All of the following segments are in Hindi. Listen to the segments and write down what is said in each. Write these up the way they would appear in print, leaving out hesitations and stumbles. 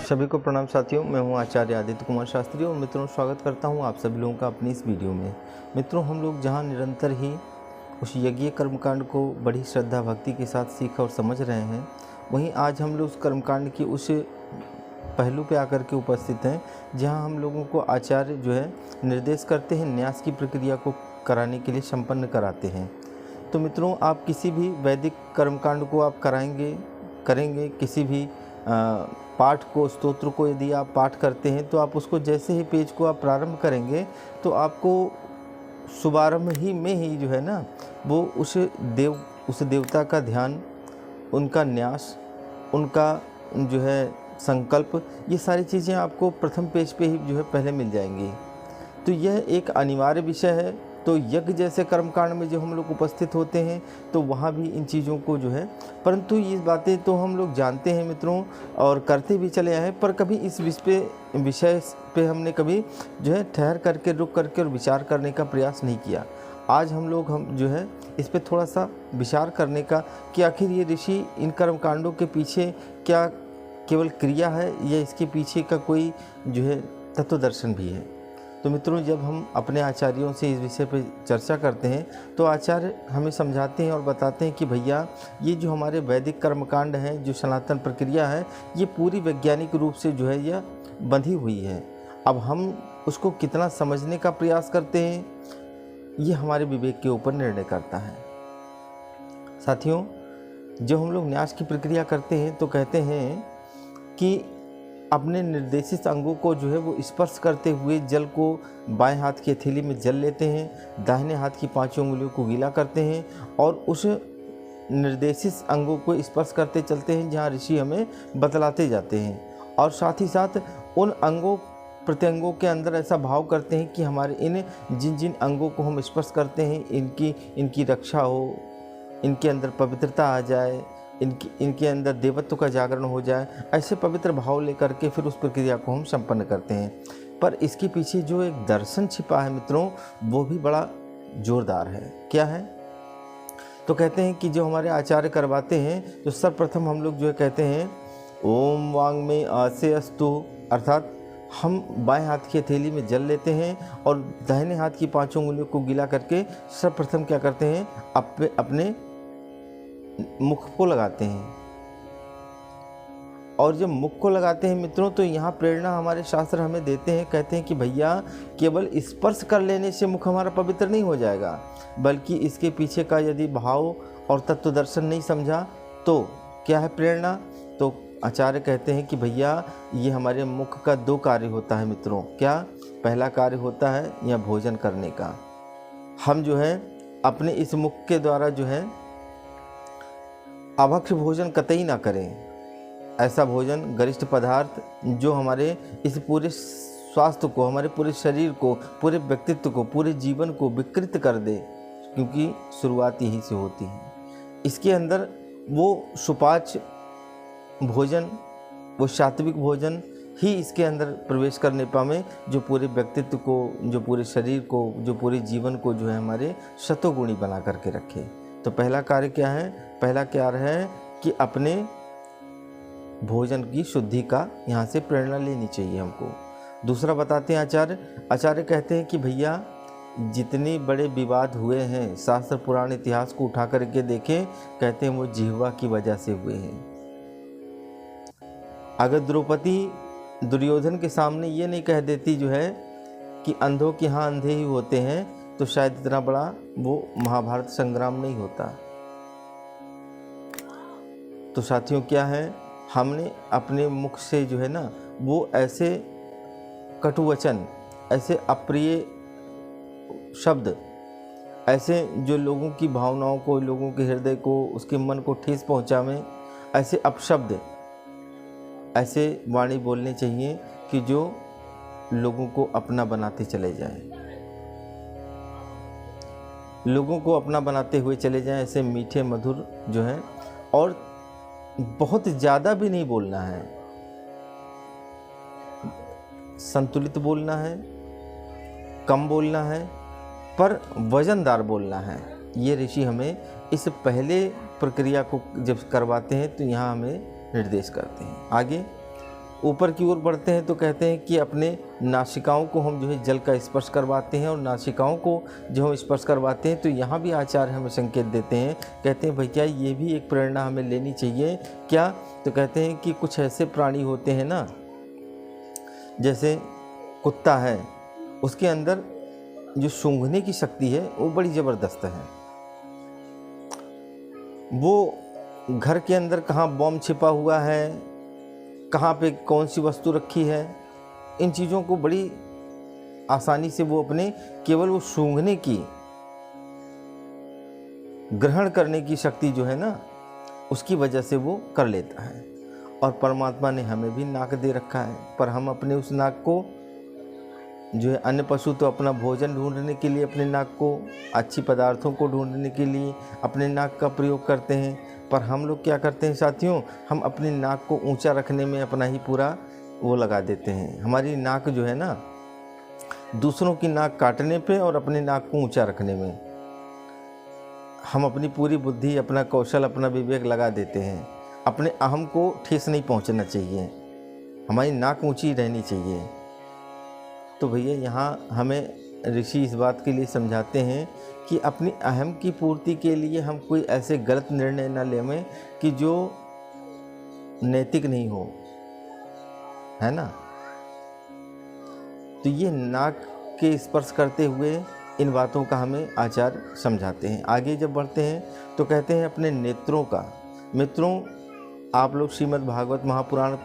सभी को प्रणाम साथियों, मैं हूं आचार्य आदित्य कुमार शास्त्री और मित्रों स्वागत करता हूं आप सभी लोगों का अपनी इस वीडियो में। मित्रों, हम लोग जहां निरंतर ही उस यज्ञीय कर्मकांड को बड़ी श्रद्धा भक्ति के साथ सीख और समझ रहे हैं, वहीं आज हम लोग उस कर्मकांड की उस पहलू पे आकर के उपस्थित हैं जहां हम लोगों को आचार्य जो है निर्देश करते हैं, न्यास की प्रक्रिया को कराने के लिए संपन्न कराते हैं। तो मित्रों, आप किसी भी वैदिक कर्मकांड को आप करेंगे किसी भी पाठ को, स्तोत्र को यदि आप पाठ करते हैं तो आप उसको जैसे ही पेज को आप प्रारंभ करेंगे तो आपको शुभारंभ ही में ही जो है ना वो उस देवता का ध्यान, उनका न्यास, उनका जो है संकल्प, ये सारी चीज़ें आपको प्रथम पेज पे ही जो है पहले मिल जाएंगी। तो यह एक अनिवार्य विषय है। तो यज्ञ जैसे कर्मकांड में जो हम लोग उपस्थित होते हैं तो वहाँ भी इन चीज़ों को जो है, परंतु ये बातें तो हम लोग जानते हैं मित्रों और करते भी चले आए हैं, पर कभी इस विषय पे हमने कभी जो है ठहर करके, रुक करके और विचार करने का प्रयास नहीं किया। आज हम जो है इस पे थोड़ा सा विचार करने का कि आखिर ये ऋषि इन कर्मकांडों के पीछे क्या केवल क्रिया है या इसके पीछे का कोई जो है तत्व दर्शन भी है। तो मित्रों, जब हम अपने आचार्यों से इस विषय पर चर्चा करते हैं तो आचार्य हमें समझाते हैं और बताते हैं कि भैया ये जो हमारे वैदिक कर्मकांड हैं, जो सनातन प्रक्रिया है, ये पूरी वैज्ञानिक रूप से जो है यह बंधी हुई है। अब हम उसको कितना समझने का प्रयास करते हैं ये हमारे विवेक के ऊपर निर्णय करता है। साथियों, जब हम लोग न्यास की प्रक्रिया करते हैं तो कहते हैं कि अपने निर्देशित अंगों को जो है वो स्पर्श करते हुए जल को बाएं हाथ की हथेली में जल लेते हैं, दाहिने हाथ की 5 उंगलियों को गीला करते हैं और उस निर्देशित अंगों को स्पर्श करते चलते हैं जहाँ ऋषि हमें बतलाते जाते हैं। और साथ ही साथ उन अंगों प्रत्यंगों के अंदर ऐसा भाव करते हैं कि हमारे इन जिन अंगों को हम स्पर्श करते हैं इनकी रक्षा हो, इनके अंदर पवित्रता आ जाए, इनके अंदर देवत्व का जागरण हो जाए। ऐसे पवित्र भाव लेकर के फिर उस प्रक्रिया को हम संपन्न करते हैं। पर इसके पीछे जो एक दर्शन छिपा है मित्रों, वो भी बड़ा जोरदार है। क्या है? तो कहते हैं कि जो हमारे आचार्य करवाते हैं, तो सर्वप्रथम हम लोग जो है कहते हैं ओम वांग में आसे अस्तु, अर्थात हम बाएं हाथ की हथेली में जल लेते हैं और दाहिने हाथ की 5 उंगलियों को गीला करके सर्वप्रथम क्या करते हैं, अपने मुख को लगाते हैं। और जब मुख को लगाते हैं मित्रों, तो यहाँ प्रेरणा हमारे शास्त्र हमें देते हैं, कहते हैं कि भैया केवल स्पर्श कर लेने से मुख हमारा पवित्र नहीं हो जाएगा, बल्कि इसके पीछे का यदि भाव और तत्व दर्शन नहीं समझा तो क्या है प्रेरणा। तो आचार्य कहते हैं कि भैया ये हमारे मुख का 2 कार्य होता है मित्रों। क्या? पहला कार्य होता है या भोजन करने का। हम जो है अपने इस मुख के द्वारा जो है अभक्ष्य भोजन कतई ना करें। ऐसा भोजन, गरिष्ठ पदार्थ जो हमारे इस पूरे स्वास्थ्य को, हमारे पूरे शरीर को, पूरे व्यक्तित्व को, पूरे जीवन को विकृत कर दे, क्योंकि शुरुआत यहीं से होती है। इसके अंदर वो सुपाच्य भोजन, वो सात्विक भोजन ही इसके अंदर प्रवेश करने पावे जो पूरे व्यक्तित्व को, जो पूरे शरीर को, जो पूरे जीवन को जो है हमारे सतोगुणी बना करके रखे। तो पहला कार्य क्या है? पहला कार्य है कि अपने भोजन की शुद्धि का यहाँ से प्रेरणा लेनी चाहिए हमको। दूसरा बताते हैं आचार्य कहते हैं कि भैया जितने बड़े विवाद हुए हैं, शास्त्र पुराण इतिहास को उठा करके देखें, कहते हैं वो जिह्वा की वजह से हुए हैं। अगर द्रौपदी दुर्योधन के सामने ये नहीं कह देती जो है कि अंधों के यहाँ अंधे ही होते हैं, तो शायद इतना बड़ा वो महाभारत संग्राम नहीं होता। तो साथियों, क्या है, हमने अपने मुख से जो है ना वो ऐसे कटुवचन, ऐसे अप्रिय शब्द, ऐसे जो लोगों की भावनाओं को, लोगों के हृदय को, उसके मन को ठेस पहुंचावें, ऐसे अपशब्द, ऐसे वाणी बोलने चाहिए कि जो लोगों को अपना बनाते चले जाएं, लोगों को अपना बनाते हुए चले जाएं। ऐसे मीठे मधुर जो हैं, और बहुत ज़्यादा भी नहीं बोलना है, संतुलित बोलना है, कम बोलना है, पर वजनदार बोलना है। ये ऋषि हमें इस पहले प्रक्रिया को जब करवाते हैं तो यहाँ हमें निर्देश करते हैं। आगे ऊपर की ओर बढ़ते हैं तो कहते हैं कि अपने नासिकाओं को हम जो है जल का स्पर्श करवाते हैं, और नासिकाओं को जो हम स्पर्श करवाते हैं तो यहाँ भी आचार्य हमें संकेत देते हैं, कहते हैं भैया ये भी एक प्रेरणा हमें लेनी चाहिए। क्या? तो कहते हैं कि कुछ ऐसे प्राणी होते हैं ना, जैसे कुत्ता है, उसके अंदर जो सूंघने की शक्ति है वो बड़ी ज़बरदस्त है। वो घर के अंदर कहाँ बॉम्ब छिपा हुआ है, कहाँ पे कौन सी वस्तु रखी है, इन चीज़ों को बड़ी आसानी से वो अपने केवल वो सूंघने की, ग्रहण करने की शक्ति जो है ना, उसकी वजह से वो कर लेता है। और परमात्मा ने हमें भी नाक दे रखा है, पर हम अपने उस नाक को जो है, अन्य पशु तो अपना भोजन ढूंढने के लिए अपने नाक को, अच्छी पदार्थों को ढूंढने के लिए अपने नाक का प्रयोग करते हैं, पर हम लोग क्या करते हैं साथियों, हम अपनी नाक को ऊंचा रखने में अपना ही पूरा वो लगा देते हैं। हमारी नाक जो है ना, दूसरों की नाक काटने पे और अपने नाक को ऊंचा रखने में हम अपनी पूरी बुद्धि, अपना कौशल, अपना विवेक लगा देते हैं। अपने अहम को ठेस नहीं पहुंचना चाहिए, हमारी नाक ऊंची रहनी चाहिए। तो भैया यहाँ हमें ऋषि इस बात के लिए समझाते हैं कि अपनी अहम की पूर्ति के लिए हम कोई ऐसे गलत निर्णय न लें कि जो नैतिक नहीं हो, है ना। तो ये नाक के स्पर्श करते हुए इन बातों का हमें आचार्य समझाते हैं। आगे जब बढ़ते हैं तो कहते हैं अपने नेत्रों का। मित्रों, आप लोग श्रीमद् भागवत महापुराण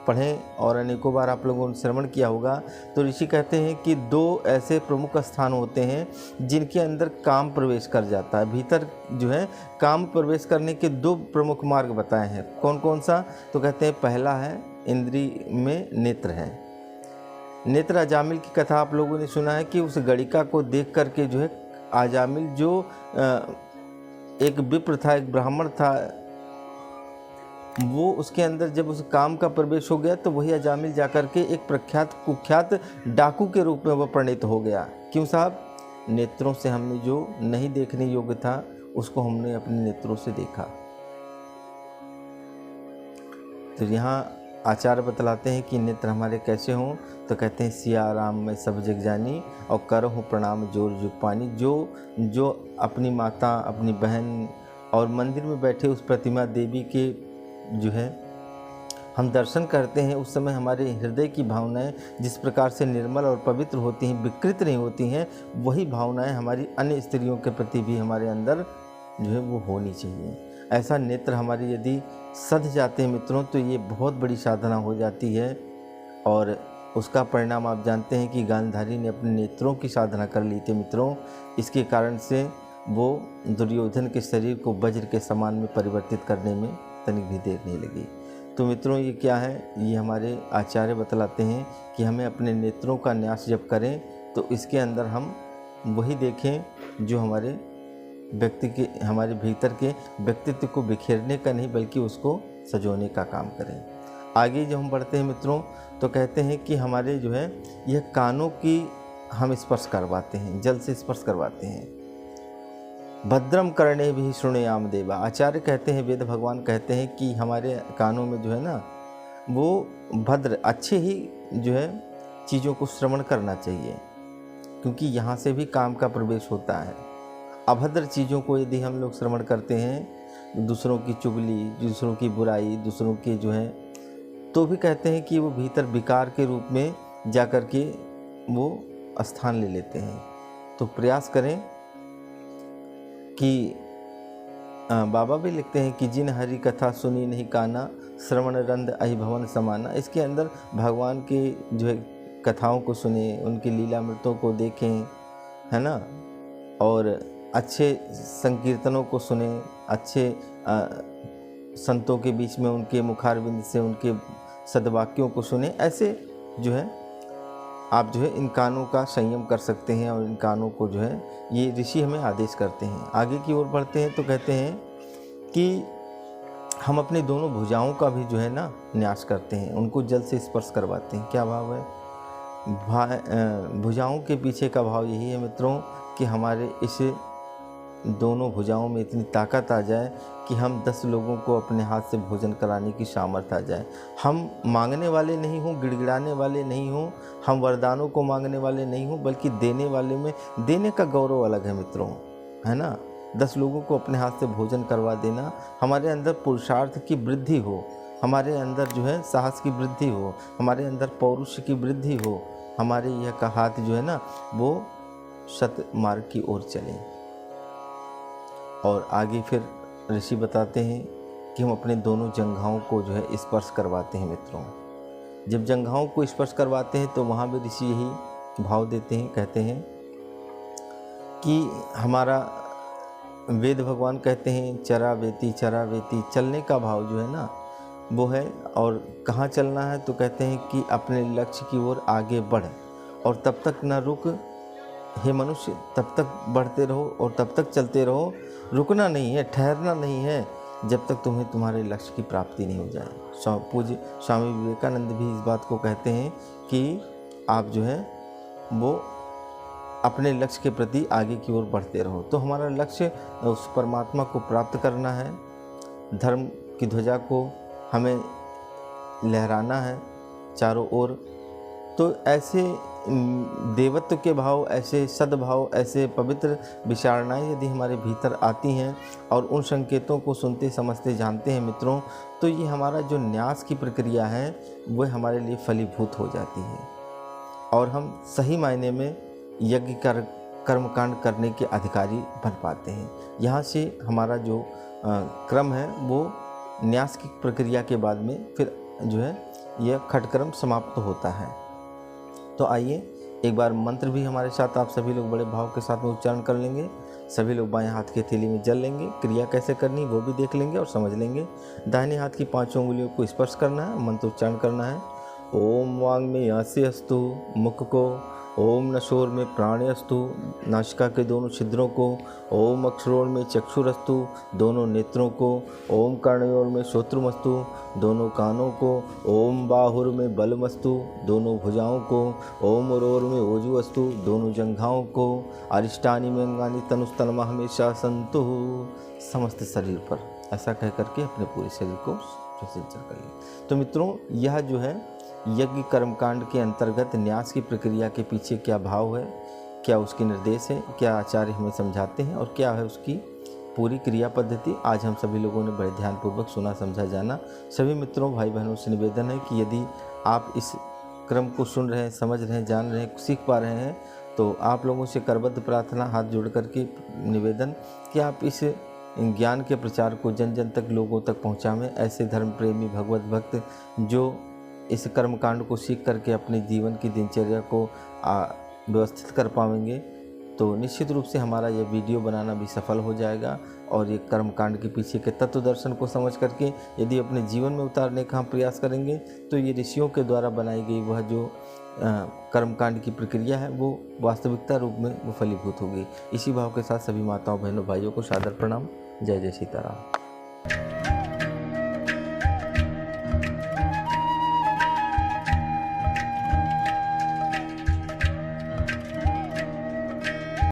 पढ़ें और अनेकों बार आप लोगों ने श्रवण किया होगा, तो ऋषि कहते हैं कि 2 ऐसे प्रमुख स्थान होते हैं जिनके अंदर काम प्रवेश कर जाता है। भीतर जो है काम प्रवेश करने के 2 प्रमुख मार्ग बताए हैं। कौन कौन सा? तो कहते हैं पहला है इंद्रिय में नेत्र है। नेत्र अजामिल की कथा आप लोगों ने सुना है कि उस गणिका को देख करके जो है अजामिल, जो एक विप्र था, एक ब्राह्मण था, वो उसके अंदर जब उस काम का प्रवेश हो गया तो वही अजामिल जाकर के एक प्रख्यात कुख्यात डाकू के रूप में वह परिणित हो गया। क्यों साहब? नेत्रों से हमने जो नहीं देखने योग्य था उसको हमने अपने नेत्रों से देखा। तो यहाँ आचार्य बतलाते हैं कि नेत्र हमारे कैसे हों, तो कहते हैं सिया राम में सब जग जानी और करो हूँ प्रणाम जोर जुग पानी। जो अपनी माता, अपनी बहन और मंदिर में बैठे उस प्रतिमा देवी के जो है हम दर्शन करते हैं, उस समय हमारे हृदय की भावनाएं जिस प्रकार से निर्मल और पवित्र होती हैं, विकृत नहीं होती हैं, वही भावनाएं हमारी अन्य स्त्रियों के प्रति भी हमारे अंदर जो है वो होनी चाहिए। ऐसा नेत्र हमारे यदि सध जाते हैं मित्रों, तो ये बहुत बड़ी साधना हो जाती है। और उसका परिणाम आप जानते हैं कि गांधारी ने अपने नेत्रों की साधना कर ली थी मित्रों। इसके कारण से वो दुर्योधन के शरीर को वज्र के समान में परिवर्तित करने में तनिक भी देर नहीं लगी। तो मित्रों, ये क्या है? ये हमारे आचार्य बतलाते हैं कि हमें अपने नेत्रों का न्यास जब करें तो इसके अंदर हम वही देखें जो हमारे व्यक्ति के, हमारे भीतर के व्यक्तित्व को बिखेरने का नहीं बल्कि उसको सजोने का काम करें। आगे जब हम बढ़ते हैं मित्रों तो कहते हैं कि हमारे जो है यह कानों की हम स्पर्श करवाते हैं, जल से स्पर्श करवाते हैं। भद्रम करणे भी शृणुयाम देवा। आचार्य कहते हैं, वेद भगवान कहते हैं कि हमारे कानों में जो है ना वो भद्र, अच्छे ही जो है चीज़ों को श्रवण करना चाहिए, क्योंकि यहाँ से भी काम का प्रवेश होता है। अभद्र चीज़ों को यदि हम लोग श्रवण करते हैं, दूसरों की चुगली, दूसरों की बुराई, दूसरों की जो है, तो भी कहते हैं कि वो भीतर विकार के रूप में जा कर के वो स्थान ले लेते हैं। तो प्रयास करें कि बाबा भी लिखते हैं कि जिन हरि कथा सुनी नहीं काना, श्रवण रंध अहि भवन समाना। इसके अंदर भगवान के जो है कथाओं को सुने, उनकी लीलामृतों को देखें, है ना, और अच्छे संकीर्तनों को सुने, अच्छे संतों के बीच में उनके मुखारविंद से उनके सद्वाक्यों को सुने। ऐसे जो है आप जो है इन कानों का संयम कर सकते हैं और इन कानों को जो है ये ऋषि हमें आदेश करते हैं। आगे की ओर बढ़ते हैं तो कहते हैं कि हम अपने दोनों भुजाओं का भी जो है ना न्यास करते हैं, उनको जल से स्पर्श करवाते हैं। क्या भाव है? भुजाओं के पीछे का भाव यही है मित्रों कि हमारे इस दोनों भुजाओं में इतनी ताकत आ जाए कि हम 10 लोगों को अपने हाथ से भोजन कराने की सामर्थ्य आ जाए। हम मांगने वाले नहीं हों, गिड़गिड़ाने वाले नहीं हों, हम वरदानों को मांगने वाले नहीं हों, बल्कि देने वाले में देने का गौरव अलग है मित्रों, है ना। 10 लोगों को अपने हाथ से भोजन करवा देना, हमारे अंदर पुरुषार्थ की वृद्धि हो, हमारे अंदर जो है साहस की वृद्धि हो, हमारे अंदर पौरुष की वृद्धि हो, हमारे यह का हाथ जो है ना वो सत मार्ग की ओर चले। और आगे फिर ऋषि बताते हैं कि हम अपने दोनों जंघाओं को जो है स्पर्श करवाते हैं मित्रों। जब जंघाओं को स्पर्श करवाते हैं तो वहाँ भी ऋषि यही भाव देते हैं, कहते हैं कि हमारा वेद भगवान कहते हैं चरावेती चरावेती, चलने का भाव जो है ना वो है। और कहाँ चलना है तो कहते हैं कि अपने लक्ष्य की ओर आगे बढ़, और तब तक न रुक हे मनुष्य, तब तक बढ़ते रहो और तब तक चलते रहो, रुकना नहीं है, ठहरना नहीं है, जब तक तुम्हें तुम्हारे लक्ष्य की प्राप्ति नहीं हो जाए। पूज्य स्वामी विवेकानंद भी इस बात को कहते हैं कि आप जो है वो अपने लक्ष्य के प्रति आगे की ओर बढ़ते रहो। तो हमारा लक्ष्य उस परमात्मा को प्राप्त करना है, धर्म की ध्वजा को हमें लहराना है चारों ओर। तो ऐसे देवत्व के भाव, ऐसे सद्भाव, ऐसे पवित्र विचारणाएं यदि हमारे भीतर आती हैं और उन संकेतों को सुनते समझते जानते हैं मित्रों, तो ये हमारा जो न्यास की प्रक्रिया है वह हमारे लिए फलीभूत हो जाती है और हम सही मायने में यज्ञ कर्मकांड करने के अधिकारी बन पाते हैं। यहाँ से हमारा जो क्रम है वो न्यास की प्रक्रिया के बाद में फिर जो है यह खटकर्म समाप्त होता है। तो आइए एक बार मंत्र भी हमारे साथ आप सभी लोग बड़े भाव के साथ में उच्चारण कर लेंगे। सभी लोग बाएं हाथ की हथेली में जल लेंगे, क्रिया कैसे करनी वो भी देख लेंगे और समझ लेंगे। दाहिने हाथ की 5 उंगलियों को स्पर्श करना है, मंत्र उच्चारण करना है। ओम वांग में यासे अस्तु, मुख को, ओम नशोर में प्राणे अस्तु, नासिका के दोनों छिद्रों को, ओम अक्षरोर में चक्षुरस्तु, दोनों नेत्रों को, ओम कर्णयोर में श्रोत्रमस्तु, दोनों कानों को, ओम बाहुर में बलमस्तु, दोनों भुजाओं को, ओम उरोर में ओजुअस्तु, दोनों जंघाओं को, अरिष्टानि में अंगानि तनुस्तनमा हमेशा संतु, समस्त शरीर पर, ऐसा कह करके अपने पूरे शरीर को प्रसिद्ध कर लें। तो मित्रों यह जो है यज्ञ कर्मकांड के अंतर्गत न्यास की प्रक्रिया के पीछे क्या भाव है, क्या उसके निर्देश है, क्या आचार्य हमें समझाते हैं और क्या है उसकी पूरी क्रिया पद्धति, आज हम सभी लोगों ने बड़े ध्यानपूर्वक सुना समझा जाना। सभी मित्रों भाई बहनों से निवेदन है कि यदि आप इस क्रम को सुन रहे हैं, समझ रहे हैं, जान रहे हैं, सीख पा रहे हैं, तो आप लोगों से करबद्ध प्रार्थना, हाथ जोड़ करके निवेदन कि आप इस ज्ञान के प्रचार को जन जन तक, लोगों तक पहुँचावें। ऐसे धर्म प्रेमी भगवत भक्त जो इस कर्मकांड को सीख करके अपने जीवन की दिनचर्या को व्यवस्थित कर पाएंगे, तो निश्चित रूप से हमारा यह वीडियो बनाना भी सफल हो जाएगा। और ये कर्मकांड के पीछे के तत्व दर्शन को समझ करके यदि अपने जीवन में उतारने का हम प्रयास करेंगे, तो ये ऋषियों के द्वारा बनाई गई वह जो कर्मकांड की प्रक्रिया है वो वास्तविकता रूप में वो फलीभूत होगी। इसी भाव के साथ सभी माताओं बहनों भाइयों को सादर प्रणाम। जय जय सीताराम।